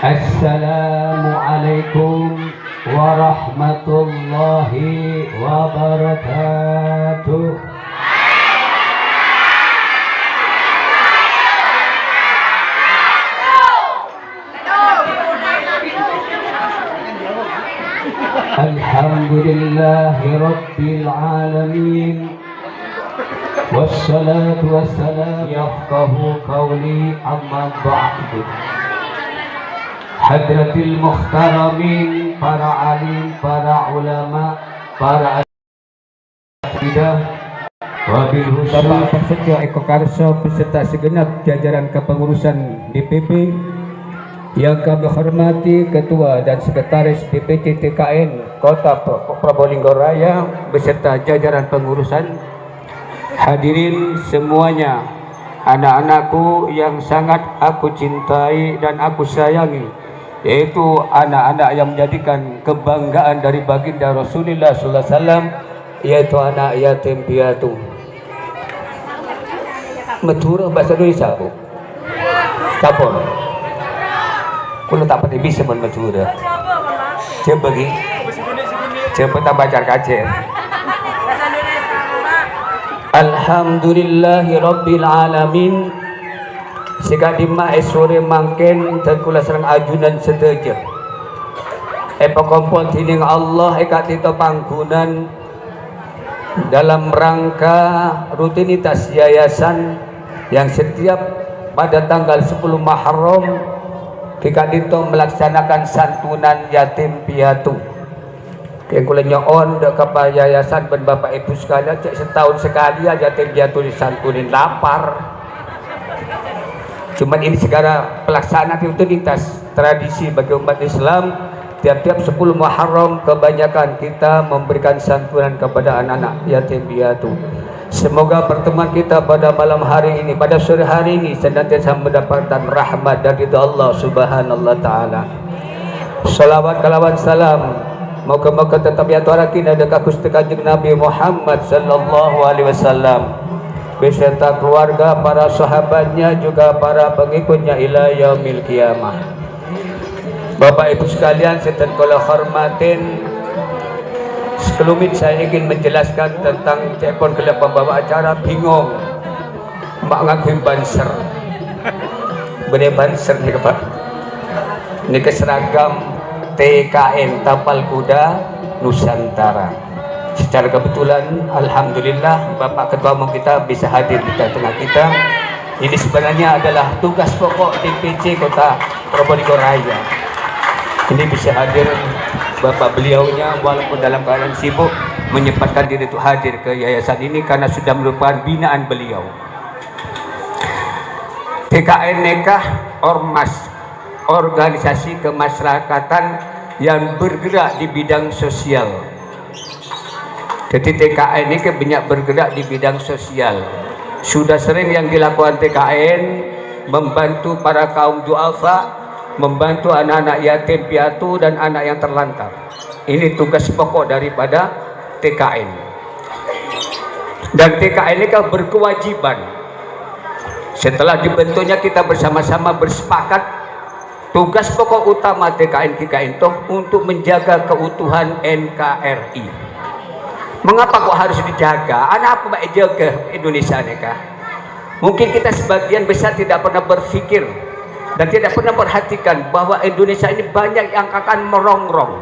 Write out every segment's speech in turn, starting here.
Assalamualaikum warahmatullahi wabarakatuh. Alhamdulillahi rabbil alamin. Wassalatu wassalam yafqahu qawli amma ba'du. Hadratil muhtaramin, para alim, para ulama, para akidah, wabil khusus Bapak Prasetyo Eko Karso beserta segenap jajaran kepengurusan DPP yang kami hormati, Ketua dan Sekretaris DPC TKN Kota Probolinggo Raya beserta jajaran pengurusan, hadirin semuanya, anak-anakku yang sangat aku cintai dan aku sayangi, yaitu anak-anak yang menjadikan kebanggaan dari baginda Rasulullah SAW, yaitu anak yatim piatu. Matura bahasa Indonesia bu, capon. Kulo tak pati bisa matura. Coba lagi, coba tak baca kacer. Alhamdulillahi rabbil alamin. Sekadima esore mangken terkula serang ajunan seteja. Epa kompon tining Allah eka tito pangkunan dalam rangka rutinitas yayasan yang setiap pada tanggal 10 Muharram kita dito melaksanakan santunan yatim piatu. Yang kula nyoon dek kapa yayasan ben bapak ibu sekalian cek setahun sekali aja yatim piatu disantunin lapar. Cuman ini segala pelaksanaan rutinitas tradisi bagi umat Islam. Tiap-tiap 10 Muharram kebanyakan kita memberikan santunan kepada anak-anak yatim piatu. Semoga pertemuan kita pada malam hari ini, pada sore hari ini senantiasa mendapatkan rahmat dari Allah Subhanahu wa taala. Salawat kalawan salam moga-moga tetap ya tuarakin ada Gusti Kanjeng Nabi Muhammad sallallahu alaihi wasallam beserta keluarga, para sahabatnya, juga para pengikutnya ila yaumil qiyamah. Bapak Ibu sekalian, setan kula hormatin, sekelumit saya ingin menjelaskan tentang cepon kelab pembawa acara bingung mak ngakuin banser bener banser nih Pak, ini keseragam TKN Tapal Kuda Nusantara. Secara kebetulan alhamdulillah Bapak Ketua Umum kita bisa hadir di tengah kita. Ini sebenarnya adalah tugas pokok DPC Kota Probolinggo Raya. Ini bisa hadir Bapak beliaunya walaupun dalam keadaan sibuk menyempatkan diri untuk hadir ke yayasan ini karena sudah merupakan binaan beliau. TKN Nekah Ormas, organisasi kemasyarakatan yang bergerak di bidang sosial. Jadi TKN ini banyak bergerak di bidang sosial. Sudah sering yang dilakukan TKN membantu para kaum duafa, membantu anak-anak yatim piatu dan anak yang terlantar. Ini tugas pokok daripada TKN. Dan TKN ini kan berkewajiban. Setelah dibentuknya kita bersama-sama bersepakat tugas pokok utama TKN itu untuk menjaga keutuhan NKRI. Mengapa kok harus dijaga? Anak apa baik jaga Indonesia nikah? Mungkin kita sebagian besar tidak pernah berpikir dan tidak pernah perhatikan bahwa Indonesia ini banyak yang akan merongrong,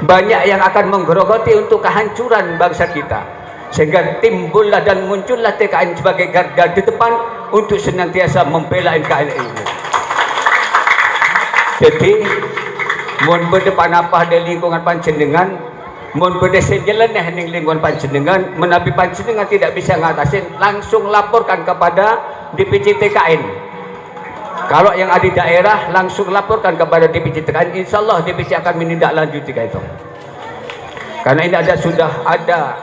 banyak yang akan menggerogoti untuk kehancuran bangsa kita, sehingga timbullah dan muncullah TKN sebagai garda di depan untuk senantiasa membela NKRI ini. Jadi mohon berdepan apa di lingkungan panjenengan, mohon berdesa jalan ning lingkungan panjenengan, menabi panjenengan tidak bisa ngatasin, langsung laporkan kepada DPC TKN. Kalau yang ada di daerah langsung laporkan kepada DPC TKN, insya Allah DPC akan menindaklanjuti itu. Karena ini sudah ada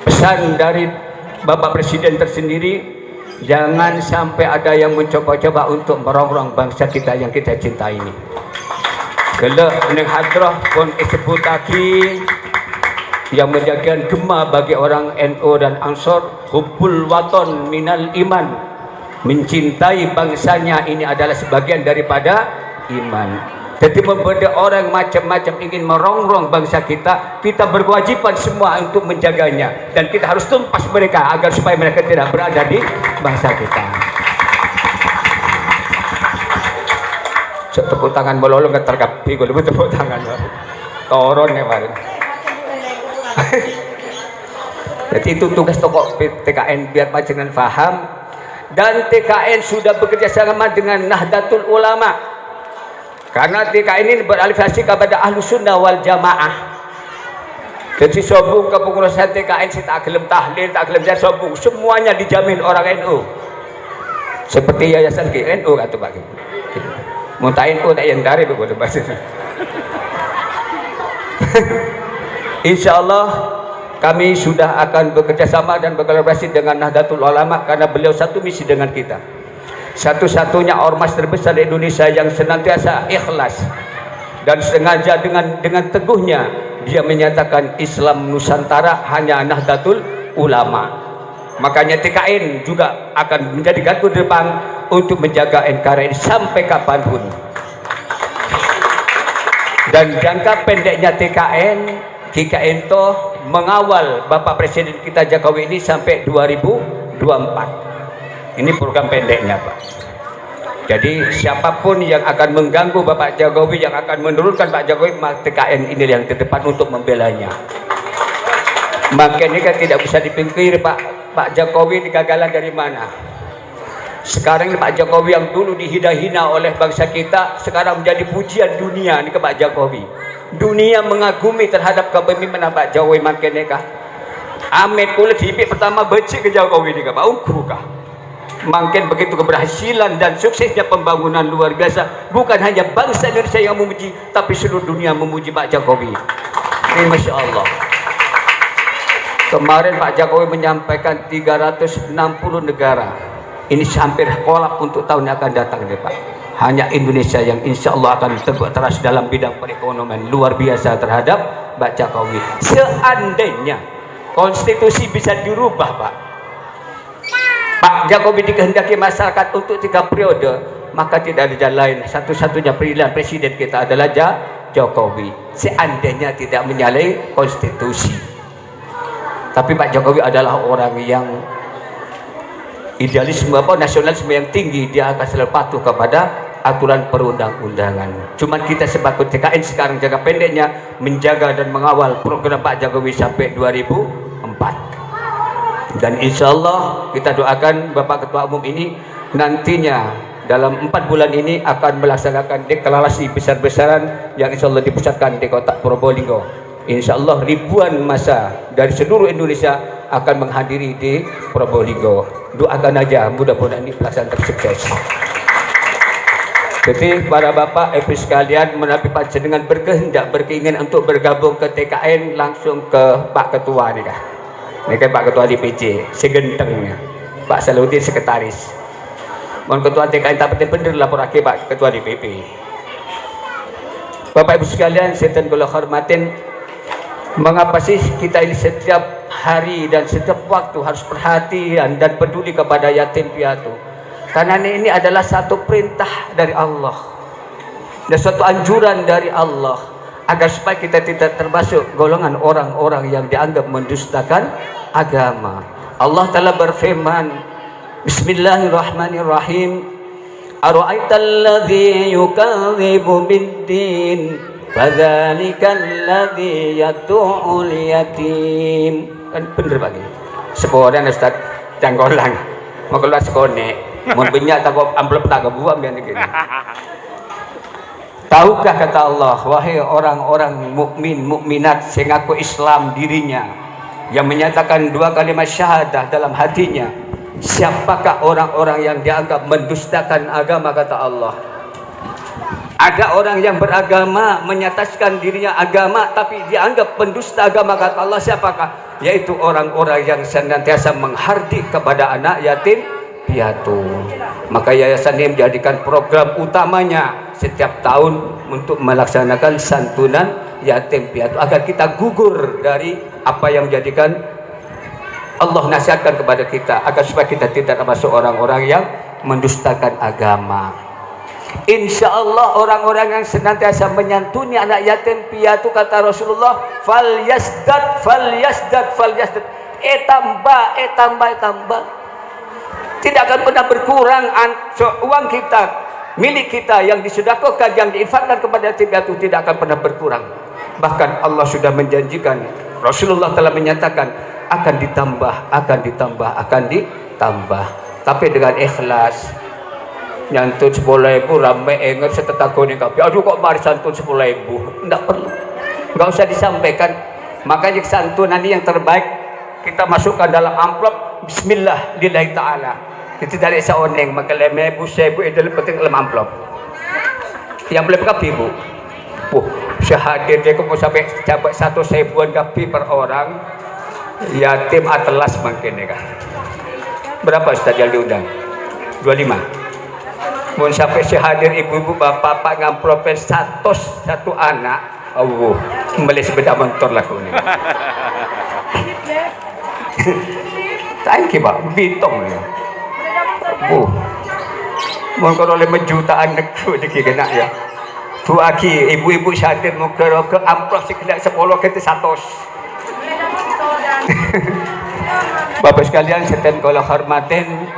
pesan dari Bapak Presiden tersendiri, jangan sampai ada yang mencoba-coba untuk merongrong bangsa kita yang kita cintai ini. Kelak ning hadrah pun disebut lagi yang menjadikan gema bagi orang NU dan Ansor, hubbul waton minal iman, mencintai bangsanya ini adalah sebagian daripada iman. Jadi membuat orang macam-macam ingin merongrong bangsa kita, kita berkewajiban semua untuk menjaganya, dan kita harus tumpas mereka agar supaya mereka tidak berada di bangsa kita. Tepuk tangan melolong ke terkapi, gue lebih tepuk tangan toron ya Pak. Jadi itu tugas tokoh TKN biar panjenengan paham. Dan TKN sudah bekerja sama dengan Nahdlatul Ulama. Karena TKN ini berafiliasi kepada Ahlus Sunnah wal Jamaah. Jadi sombong kepengurusan TKN, saya tak gelem tahlil, tak gelem saya sombong, semuanya dijamin orang NU. Seperti yayasan NU kata Pak. Muntah NU tak yang dari begitu bahasa. Insya Allah kami sudah akan bekerja sama dan berkolaborasi dengan Nahdlatul Ulama karena beliau satu misi dengan kita. Satu-satunya ormas terbesar di Indonesia yang senantiasa ikhlas dan sengaja dengan teguhnya dia menyatakan Islam Nusantara hanya Nahdlatul Ulama. Makanya TKN juga akan menjadi garda depan untuk menjaga NKRI sampai kapanpun. Dan jangka pendeknya GKN toh mengawal Bapak Presiden kita Jokowi ini sampai 2024. Ini program pendeknya Pak. Jadi siapapun yang akan mengganggu Bapak Jokowi, yang akan menurunkan Pak Jokowi, maka TKN ini yang terdepan untuk membelanya. Makanya kan tidak bisa dipungkiri Pak Jokowi ini kegagalan dari mana. Sekarang ini Pak Jokowi yang dulu dihina-hina oleh bangsa kita, sekarang menjadi pujian dunia ini ke Pak Jokowi. Dunia mengagumi terhadap kepemimpinan Pak Jokowi. Makanya kah Amet kulit hipik pertama becik ke Jokowi ini Pak Ungku kah. Makin begitu keberhasilan dan suksesnya pembangunan luar biasa. Bukan hanya bangsa Indonesia yang memuji, tapi seluruh dunia memuji Pak Jokowi. Ini Masya Allah. Kemarin Pak Jokowi menyampaikan 360 negara. Ini hampir kolap untuk tahun yang akan datang nih Pak. Hanya Indonesia yang insya Allah akan tegak teras dalam bidang perekonomian luar biasa terhadap Pak Jokowi. Seandainya konstitusi bisa dirubah Pak Jokowi dikehendaki masyarakat untuk 3 periode, maka tidak ada jalan lain. Satu-satunya pilihan presiden kita adalah Jokowi. Seandainya tidak menyalahi konstitusi. Tapi Pak Jokowi adalah orang yang idealisme nasionalisme yang tinggi, dia akan selalu patuh kepada aturan perundang-undangan. Cuman kita sebagai TKN sekarang jaga pendeknya menjaga dan mengawal program Pak Jokowi sampai 2004. Dan insya Allah kita doakan Bapak Ketua Umum ini nantinya dalam 4 bulan ini akan melaksanakan deklarasi besar-besaran yang insya Allah dipusatkan di kota Probolinggo. Insya Allah ribuan massa dari seluruh Indonesia akan menghadiri di Probolinggo. Doakan aja mudah-mudahan ini pelaksanaan sukses. Jadi para bapak ibu sekalian, menapi panjenengan berkehendak berkeinginan untuk bergabung ke TKN, langsung ke Pak Ketua nih kah. Ini kan Pak Ketua DPC, segentengnya Pak Salahuddin sekretaris. Mohon Ketua TKN tapi bener lapor lagi Pak Ketua DPP. Bapak Ibu sekalian, setan kula hormatin, mengapa sih kita ini setiap hari dan setiap waktu harus perhatian dan peduli kepada yatim piatu? Karena ini adalah satu perintah dari Allah dan suatu anjuran dari Allah, agar supaya kita tidak termasuk golongan orang-orang yang dianggap mendustakan agama. Allah Ta'ala berfirman, Bismillahirrahmanirrahim, Ara'aital ladzi yukadzibu bid-din, fadzalikal ladzi yad'ul yatim. Kan bener Pak ini. Sekoran Ustaz canggolang. Mau keluar sekone, mau banyak tak amplop tak kebuang biar begini. Tahukah kata Allah, wahai orang-orang mukmin mukminat yang ngaku Islam dirinya, yang menyatakan 2 kalimat syahadah dalam hatinya, siapakah orang-orang yang dianggap mendustakan agama kata Allah? Ada orang yang beragama menyatakan dirinya agama tapi dianggap pendusta agama kata Allah, siapakah? Yaitu orang-orang yang senantiasa menghardik kepada anak yatim piatu. Maka yayasan ini menjadikan program utamanya setiap tahun untuk melaksanakan santunan yatim piatu, agar kita gugur dari apa yang menjadikan Allah nasihatkan kepada kita, agar supaya kita tidak termasuk orang-orang yang mendustakan agama. Insya Allah orang-orang yang senantiasa menyantuni anak yatim piatu, kata Rasulullah, fal yasdad. Tambah. Tidak akan pernah berkurang uang kita, milik kita yang disedekahkan, yang diinfakkan kepada yatim piatu, tidak akan pernah berkurang. Bahkan Allah sudah menjanjikan, Rasulullah telah menyatakan akan ditambah. Tapi dengan ikhlas. Nyantun 10.000 ramai ingat setetangga ni kapi. Aduh kok mari santun 10.000. Tidak perlu. Enggak usah disampaikan. Makanya santunan ini yang terbaik kita masukkan dalam amplop. Bismillah lillahi ta'ala. Kita dari seoneng maka 5.000 1.000 itu lebih penting dalam amplop. Yang boleh kapi bu. Syahadir dia kok mau sampai 1.000 kapi per orang. Yatim atlas mungkin ya kan. Berapa Ustaz yang diundang? 25. Mau sampai hadir ibu-ibu bapak-bapak ngamplopen satu anak, Allah kembali sepeda motor lah ini. Thank you pak, bitong ya. Mau kalau 5 jutaan nekku dikira ya. Tu aki ibu-ibu hadir mau ke amplop sekedar 10 kita 100. Bapak sekalian, setan kalau hormatin.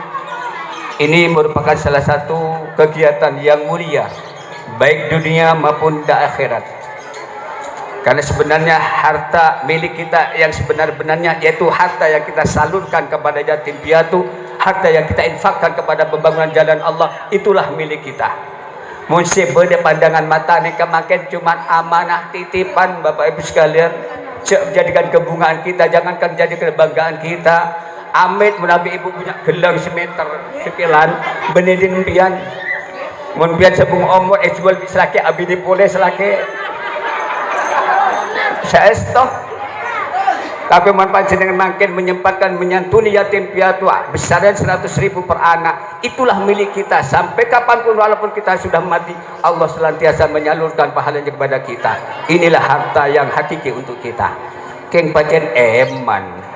Ini merupakan salah satu kegiatan yang mulia, baik dunia maupun di akhirat. Karena sebenarnya harta milik kita yang sebenar-benarnya, yaitu harta yang kita salurkan kepada yatim piatu, harta yang kita infakkan kepada pembangunan jalan Allah, itulah milik kita. Mesti pada pandangan mata ni kemakin cuma amanah titipan Bapak Ibu sekalian. Jadikan kebungaan kita, jangankan jadi kebanggaan kita. Amit menabi ibu punya gelang semeter sekilan benedin pian mun pian sebung omor jual di selaki abdi boleh selaki saesto. Tapi mun panjenengan makin menyempatkan menyantuni yatim piatu besaran 100.000 per anak, itulah milik kita sampai kapanpun walaupun kita sudah mati, Allah senantiasa menyalurkan pahalanya kepada kita. Inilah harta yang hakiki untuk kita. Keng pancen eman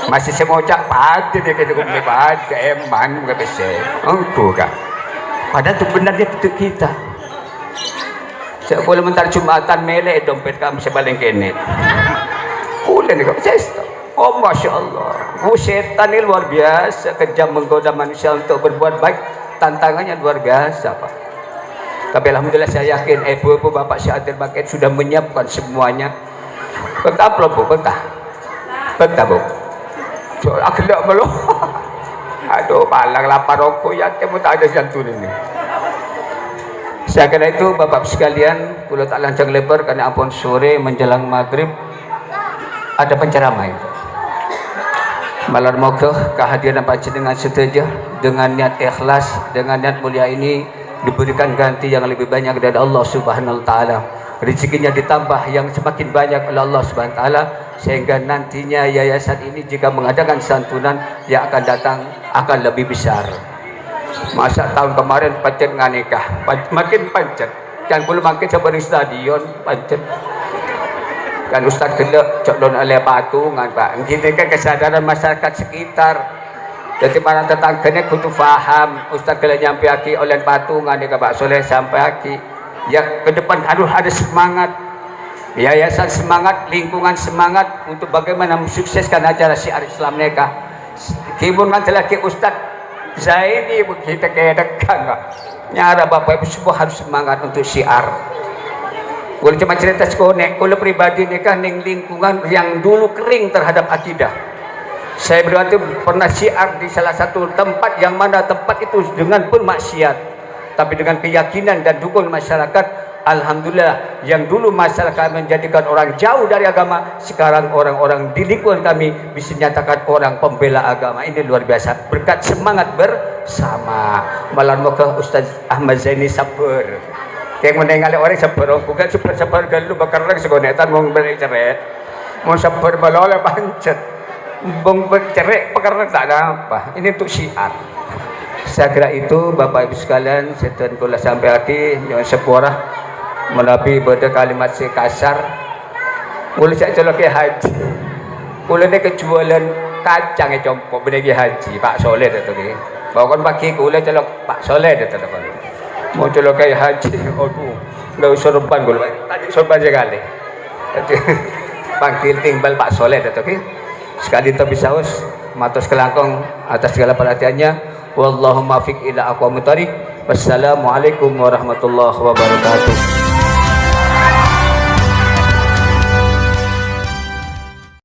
masih semocak pada dia kita kumpulan pada eman nggak bisa engkau kak padahal itu benarnya untuk kita. Saya boleh mentar Jumatan mele dompet kami sebaling kene boleh nih kak. Oh masya Allah, setan ini luar biasa, kejam menggoda manusia untuk berbuat baik, tantangannya luar biasa pak. Tapi alhamdulillah saya yakin ibu-ibu bapak syahadir baket sudah menyiapkan semuanya. Betah belum bu? Betah bu. Akhlak belum. Aduh, palang lapar rokok ya, temu tak ada jantung ini. Saya kira itu bapak sekalian, kalau tak lancang lebar karena ampun sore menjelang maghrib ada penceramah itu. Malam moga kehadiran panjenengan setuju dengan niat ikhlas, dengan niat mulia ini diberikan ganti yang lebih banyak dari Allah Subhanahu wa taala. Rezekinya ditambah yang semakin banyak oleh Allah Subhanahu wa taala, sehingga nantinya yayasan ini jika mengadakan santunan yang akan datang akan lebih besar. Masa tahun kemarin pancet nganikah, makin pancet. Kan belum makin seperti stadion pancet. Kan Ustaz gelak cok don oleh patungan pak. Kita kan kesadaran masyarakat sekitar. Jadi para tetangganya kudu faham. Ustaz gelak nyampe aki oleh patungan dia Pak Soleh sampai aki. Ya ke depan harus ada semangat, yayasan semangat, lingkungan semangat untuk bagaimana mensukseskan acara syiar Islam mereka. Kibun kan telah ke Ustaz Zaini kita kayak dekat nggak? Nyara bapak ibu semua harus semangat untuk syiar. Boleh cuma cerita sekonek, kalau pribadi ini kan lingkungan yang dulu kering terhadap akidah. Saya berarti pernah syiar di salah satu tempat yang mana tempat itu dengan pun maksiat. Tapi dengan keyakinan dan dukungan masyarakat, alhamdulillah yang dulu masyarakat menjadikan orang jauh dari agama, sekarang orang-orang di lingkungan kami bisa nyatakan orang pembela agama. Ini luar biasa berkat semangat bersama. Malam moga Ustaz Ahmad Zaini sabar. Yang menengale orang sabar, bukan sabar galu bakar orang segonetan mau beli ceret, mau sabar balole pancet, bong bercerai perkara tak ada apa. Ini untuk syiar. Saya kira itu Bapak Ibu sekalian, setan kula sampai lagi yang seporah menabi pada kalimat sekasar. Boleh saya colok haji. Boleh ni kejualan kacang yang compok benda haji Pak Soleh tu ke. Bawa kan pagi kula colok Pak Soleh tu tu. mau coba kayak haji, aduh, nggak sorban gue, sorban aja kali. Panggil timbal Pak Soleh, oke? Sekali itu bisa us, matos kelangkong atas segala perhatiannya. Wallahumma fiq ila aqwamit thariq. Wassalamualaikum warahmatullahi wabarakatuh.